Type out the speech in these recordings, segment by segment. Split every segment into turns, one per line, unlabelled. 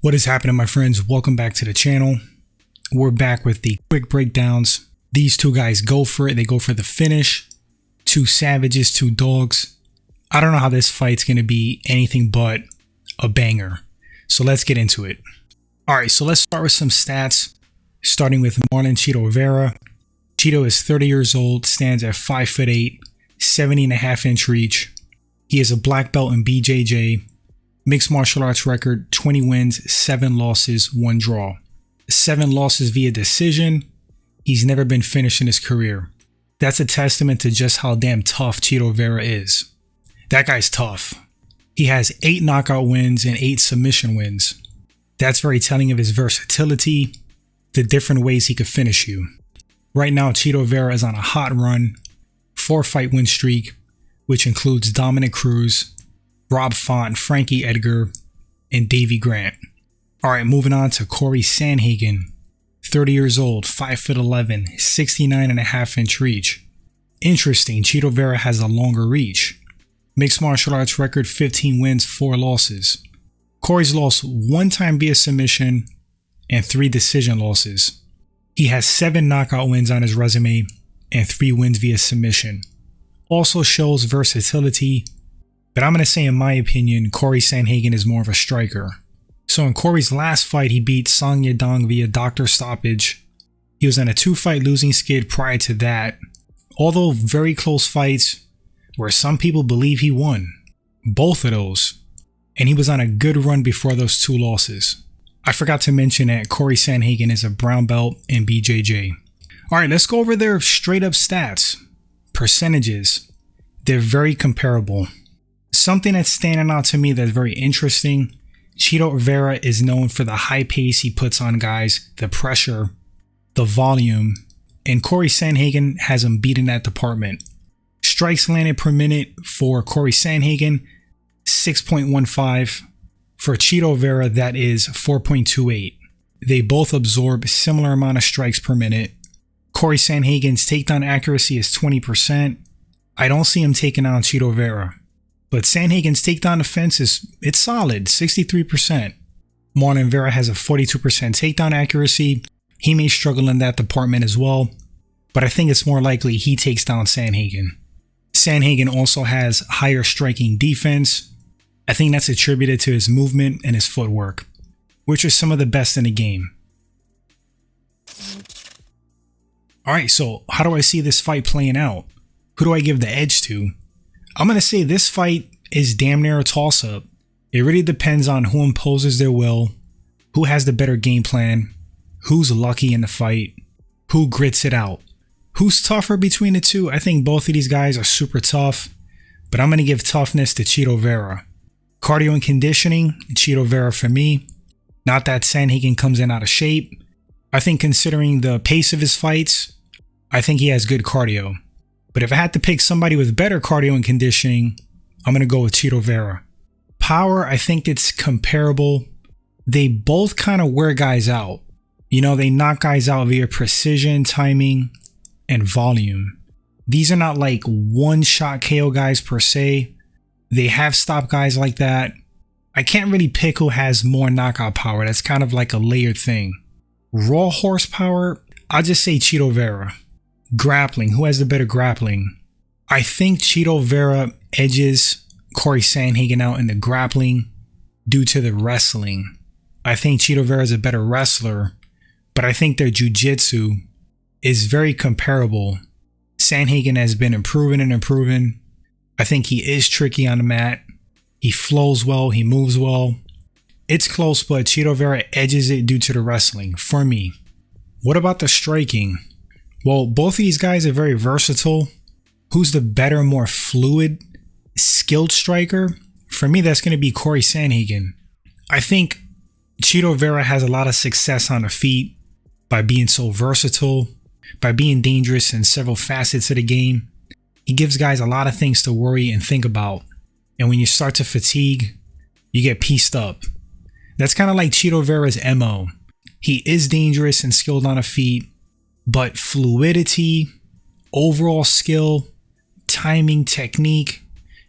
What is happening, my friends? Welcome back to the channel. We're back with the quick breakdowns. These two guys go for it. They go for the finish. Two savages, two dogs. I don't know how this fight's going to be anything but a banger. So let's get into it. Alright, so let's start with some stats. Starting with Marlon Chito Vera. Chito is 30 years old, stands at 5'8", 70.5-inch reach. He is a black belt in BJJ. Mixed martial arts record, 20 wins, 7 losses, 1 draw. 7 losses via decision. He's never been finished in his career. That's a testament to just how damn tough Chito Vera is. That guy's tough. He has 8 knockout wins and 8 submission wins. That's very telling of his versatility, the different ways he could finish you. Right now, Chito Vera is on a hot run, 4-fight win streak, which includes Dominic Cruz, Rob Font, Frankie Edgar, and Davey Grant. Alright, moving on to Cory Sandhagen, 30 years old, 5'11", 69.5-inch reach. Interesting, Chito Vera has a longer reach. Mixed martial arts record, 15 wins, 4 losses. Cory's lost 1 time via submission and 3 decision losses. He has 7 knockout wins on his resume and 3 wins via submission. Also shows versatility, but I'm going to say, in my opinion, Cory Sandhagen is more of a striker. So in Cory's last fight, he beat Song Yadong via doctor stoppage. He was on a 2-fight losing skid prior to that, although very close fights where some people believe he won. Both of those. And he was on a good run before those 2 losses. I forgot to mention that Cory Sandhagen is a brown belt in BJJ. Alright, let's go over their straight up stats. Percentages. They're very comparable. Something that's standing out to me that's very interesting, Chito Vera is known for the high pace he puts on guys, the pressure, the volume, and Cory Sandhagen has him beat in that department. Strikes landed per minute for Cory Sandhagen, 6.15. For Chito Vera, that is 4.28. They both absorb similar amount of strikes per minute. Cory Sandhagen's takedown accuracy is 20%. I don't see him taking on Chito Vera. But Sandhagen's takedown defense it's solid, 63%. Marlon Vera has a 42% takedown accuracy. He may struggle in that department as well, but I think it's more likely he takes down Sandhagen. Sandhagen also has higher striking defense. I think that's attributed to his movement and his footwork, which are some of the best in the game. Alright, so how do I see this fight playing out? Who do I give the edge to? I'm going to say this fight is damn near a toss-up. It really depends on who imposes their will, who has the better game plan, who's lucky in the fight, who grits it out. Who's tougher between the two? I think both of these guys are super tough, but I'm going to give toughness to Chito Vera. Cardio and conditioning, Chito Vera for me. Not that Sandhagen comes in out of shape. I think considering the pace of his fights, I think he has good cardio. But if I had to pick somebody with better cardio and conditioning, I'm going to go with Chito Vera. Power, I think it's comparable. They both kind of wear guys out. You know, they knock guys out via precision, timing, and volume. These are not like one-shot KO guys per se. They have stopped guys like that. I can't really pick who has more knockout power. That's kind of like a layered thing. Raw horsepower, I'll just say Chito Vera. Grappling, who has the better grappling? I think Chito Vera edges Cory Sandhagen out in the grappling due to the wrestling. I think Chito Vera is a better wrestler, but I think their jiu-jitsu is very comparable. Sandhagen has been improving and improving. I think he is tricky on the mat. He flows well, he moves well. It's close, but Chito Vera edges it due to the wrestling, for me. What about the striking? Well, both of these guys are very versatile. Who's the better, more fluid, skilled striker? For me, that's going to be Cory Sandhagen. I think Chito Vera has a lot of success on the feet by being so versatile, by being dangerous in several facets of the game. He gives guys a lot of things to worry and think about. And when you start to fatigue, you get pieced up. That's kind of like Chito Vera's MO. He is dangerous and skilled on the feet, but fluidity, overall skill, timing, technique.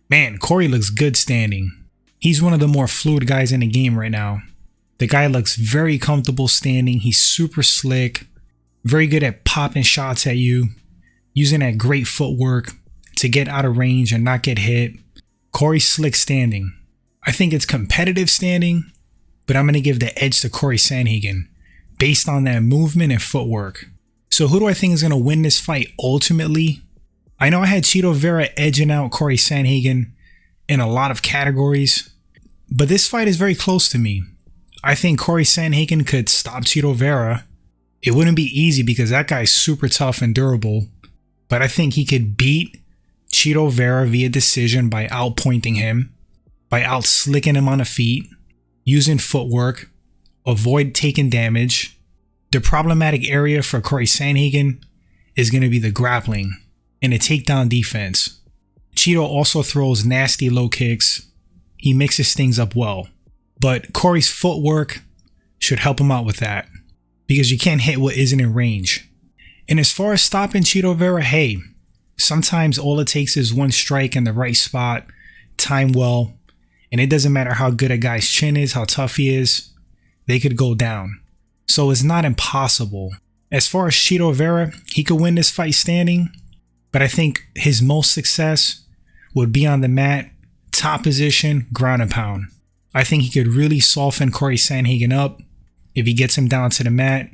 Man, Cory looks good standing. He's one of the more fluid guys in the game right now. The guy looks very comfortable standing. He's super slick, very good at popping shots at you, using that great footwork to get out of range and not get hit. Cory's slick standing. I think it's competitive standing, but I'm going to give the edge to Cory Sandhagen based on that movement and footwork. So who do I think is going to win this fight ultimately? I know I had Chito Vera edging out Cory Sandhagen in a lot of categories, but this fight is very close to me. I think Cory Sandhagen could stop Chito Vera. It wouldn't be easy because that guy's super tough and durable, but I think he could beat Chito Vera via decision by outpointing him, by out-slicking him on the feet, using footwork, avoid taking damage. The problematic area for Cory Sandhagen is going to be the grappling and the takedown defense. Chito also throws nasty low kicks. He mixes things up well, but Cory's footwork should help him out with that because you can't hit what isn't in range. And as far as stopping Chito Vera, hey, sometimes all it takes is one strike in the right spot, timed well, and it doesn't matter how good a guy's chin is, how tough he is, they could go down. So it's not impossible. As far as Chito Vera, he could win this fight standing, but I think his most success would be on the mat, top position, ground and pound. I think he could really soften Cory Sandhagen up if he gets him down to the mat,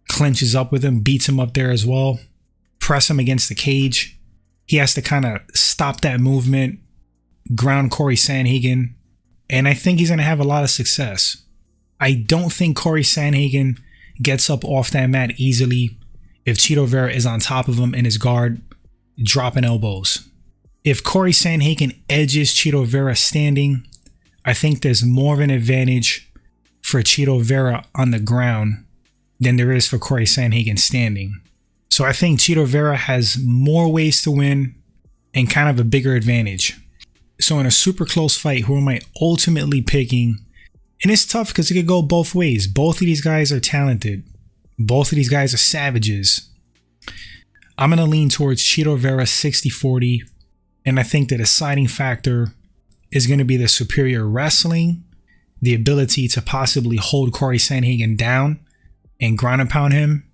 clinches up with him, beats him up there as well, press him against the cage. He has to kind of stop that movement, ground Cory Sandhagen, and I think he's going to have a lot of success. I don't think Cory Sandhagen gets up off that mat easily if Chito Vera is on top of him in his guard, dropping elbows. If Cory Sandhagen edges Chito Vera standing, I think there's more of an advantage for Chito Vera on the ground than there is for Cory Sandhagen standing. So I think Chito Vera has more ways to win and kind of a bigger advantage. So in a super close fight, who am I ultimately picking? And it's tough because it could go both ways. Both of these guys are talented. Both of these guys are savages. I'm going to lean towards Chito Vera 60-40. And I think the deciding factor is going to be the superior wrestling, the ability to possibly hold Cory Sandhagen down and ground and pound him.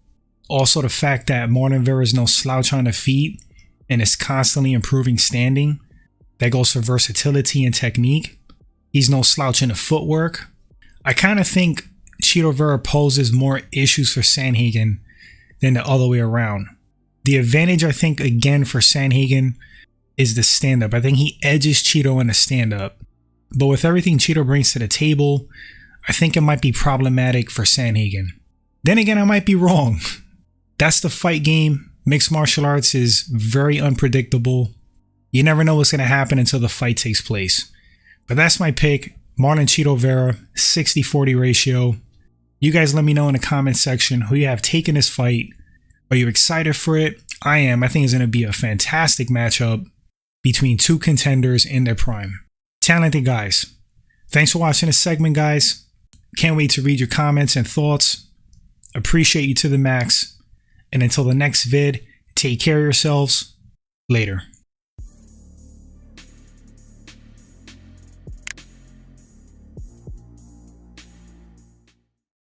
Also the fact that Marlon Vera is no slouch on the feet and is constantly improving standing. That goes for versatility and technique. He's no slouch in the footwork. I kind of think Chito Vera poses more issues for Sandhagen than the other way around. The advantage, I think, again for Sandhagen is the stand-up. I think he edges Chito in the stand-up. But with everything Chito brings to the table, I think it might be problematic for Sandhagen. Then again, I might be wrong. That's the fight game. Mixed martial arts is very unpredictable. You never know what's going to happen until the fight takes place. But that's my pick. Marlon Chito Vera, 60-40 ratio. You guys let me know in the comment section who you have taken this fight. Are you excited for it? I am. I think it's going to be a fantastic matchup between two contenders in their prime. Talented guys. Thanks for watching this segment, guys. Can't wait to read your comments and thoughts. Appreciate you to the max. And until the next vid, take care of yourselves. Later.